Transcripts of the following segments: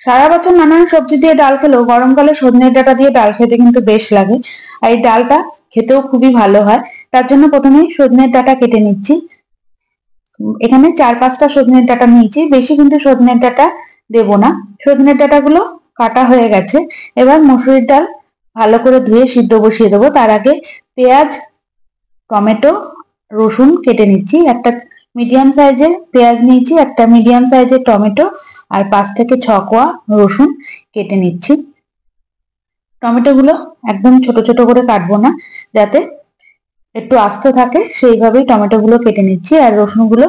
সারা বছর নানান সবজি দিয়ে ডাল খেলেও গরমকালে সজনের ডাঁটা দিয়ে ডাল খেতে কিন্তু বেশ লাগে। আর এই ডালটা খেতেও খুবই ভালো হয়। তার জন্য প্রথমেই সজনের ডাঁটা কেটে নিচ্ছি। এখানে 4-5টা সজনের ডাঁটা নিয়েছি, বেশি কিন্তু সজনের ডাঁটা দেবো না। সজনের ডাঁটাগুলো কাটা হয়ে গেছে। এবার মসুরির ডাল ভালো করে ধুয়ে সিদ্ধ বসিয়ে দেবো। তার আগে পেঁয়াজ, টমেটো, রসুন কেটে নিচ্ছি। একটা মিডিয়াম সাইজের পেঁয়াজ নিয়েছি, একটা মিডিয়াম সাইজের টমেটো আর 5 থেকে 6 কোয়া রসুন কেটে নিচ্ছি। টমেটো গুলো একদম ছোট ছোট করে কাটবো না, যাতে একটু আস্ত থাকে সেইভাবেই টমেটো গুলো কেটে নিচ্ছি। আর রসুন গুলো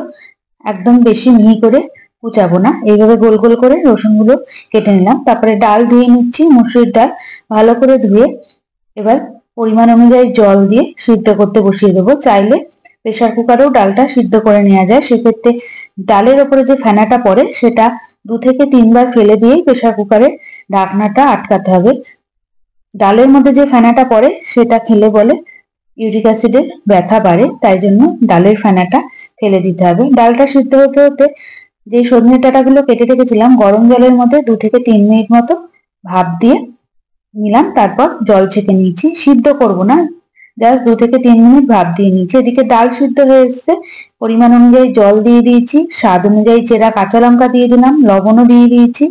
একদম বেশি মিহি করে কুচাবো না, এইভাবে গোল গোল করে রসুন গুলো কেটে নিলাম। তারপরে ডাল ধুয়ে নিচ্ছি, মসুরির ডাল ভালো করে ধুয়ে এবার পরিমাণ অনুযায়ী জল দিয়ে সিদ্ধ করতে বসিয়ে দেবো। চাইলে প্রেসার কুকারেও ডালটা সিদ্ধ করে নেওয়া যায়। সেক্ষেত্রে ডালের ওপরে যে ফেনাটা পড়ে সেটা 2 থেকে 3 বার ফেলে দিয়েই প্রেসার কুকারের ঢাকনাটা আটকাতে হবে। ডালের মধ্যে যে ফেনাটা পড়ে সেটা খেলে বলে ইউরিক অ্যাসিডের ব্যথা বাড়ে, তাই জন্য ডালের ফেনাটা ফেলে দিতে হবে। ডালটা সিদ্ধ হতে হতে যে সজনে ডাঁটাগুলো কেটে রেখেছিলাম গরম জলের মধ্যে 2 থেকে 3 মিনিট মতো ভাপ দিয়ে নিলাম। তারপর জল ছেঁকে নিয়েছি, সিদ্ধ করব না, জাস্ট 2 থেকে 3 মিনিট ভাপ দিয়ে নিয়েছি। এদিকে ডাল সিদ্ধ হয়ে এসছে, পরিমাণ অনুযায়ী জল দিয়ে দিয়েছি, স্বাদ অনুযায়ী চেরা কাঁচা লঙ্কা দিয়ে দিলাম, লবণও দিয়ে দিয়েছি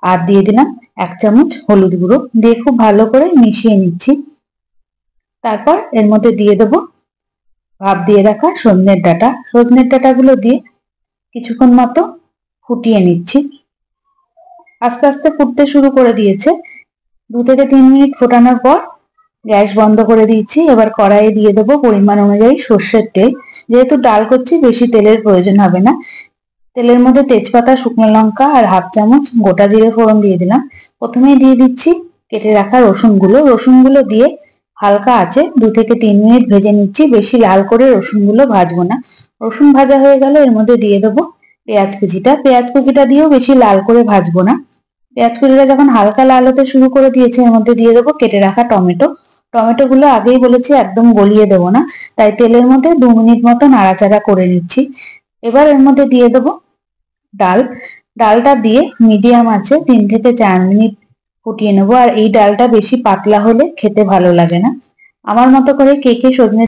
আর দিয়ে দিলাম 1 চামচ হলুদ গুঁড়ো, দিয়ে খুব ভালো করে মিশিয়ে নিচ্ছি। তারপর এর মধ্যে দিয়ে দেবো ভাপ দিয়ে রাখা সজনের ডাঁটা। সজনের ডাঁটাগুলো দিয়ে কিছুক্ষণ মতো ফুটিয়ে নিচ্ছি। আস্তে আস্তে ফুটতে শুরু করে দিয়েছে। 2 থেকে 3 মিনিট ফোটানোর পর গ্যাস বন্ধ করে দিয়েছি। এবার কড়াইয়ে দিয়ে দেবো পরিমাণ অনুযায়ী সর্ষের তেল। যেহেতু ডাল করছি বেশি তেলের প্রয়োজন হবে না। তেলের মধ্যে তেজপাতা, শুকনো লঙ্কা আর 1/2 চামচ গোটা জিরে ফোড়ন দিয়ে দিলাম। প্রথমেই দিয়ে দিচ্ছি কেটে রাখা রসুনগুলো। রসুনগুলো দিয়ে হালকা আঁচে 2 থেকে 3 মিনিট ভেজে নিচ্ছি, বেশি লাল করে রসুনগুলো ভাজবো না। রসুন ভাজা হয়ে গেলে এর মধ্যে দিয়ে দেবো পেঁয়াজ কুচিটা। পেঁয়াজ কুচিটা দিয়েও বেশি লাল করে ভাজবো না। পেঁয়াজ কুচিটা যখন হালকা লাল হতে শুরু করে দিয়েছে এর মধ্যে দিয়ে দেবো কেটে রাখা টমেটো। টমেটো গুলো আগেই বলেছি একদম গলিয়ে দেবো না, তাই তেলের মধ্যে 2 মিনিট মতো নাড়াচাড়া করে নিচ্ছি। এবার এর মধ্যে দিয়ে দেবো ডাল। ডালটা দিয়ে মিডিয়াম আছে 3 থেকে 4 মিনিট ফুটিয়ে নেবো। আর এই ডালটা বেশি পাতলা হলে খেতে ভালো লাগে না। আমার মতো করে কে কে সজনে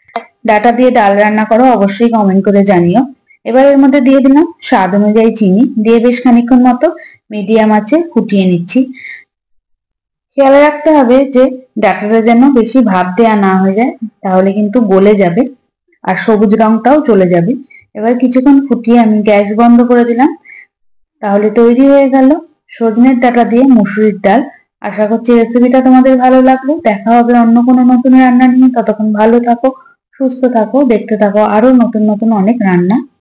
ডাঁটা দিয়ে ডাল রান্না করো অবশ্যই কমেন্ট করে জানিও। এবার এর মধ্যে দিয়ে দিলাম স্বাদ অনুযায়ী চিনি, দিয়ে বেশ খানিকক্ষণ মতো মিডিয়াম আছে ফুটিয়ে নিচ্ছি। খেয়াল রাখতে হবে যে ডাঁটাটা যেন বেশি ভাপ দেওয়া না হয়ে যায়, তাহলে কিন্তু গলে যাবে আর সবুজ রংটাও চলে যাবে। এবার কিছুক্ষণ ফুটিয়ে আমি গ্যাস বন্ধ করে দিলাম। তাহলে তৈরি হয়ে গেল সজনের ডাঁটা দিয়ে মসুরির ডাল। আশা করছি রেসিপিটা তোমাদের ভালো লাগলো। দেখা হবে অন্য কোনো নতুন রান্না নিয়ে। ততক্ষণ ভালো থাকো, সুস্থ থাকো, দেখতে থাকো আরো নতুন নতুন অনেক রান্না।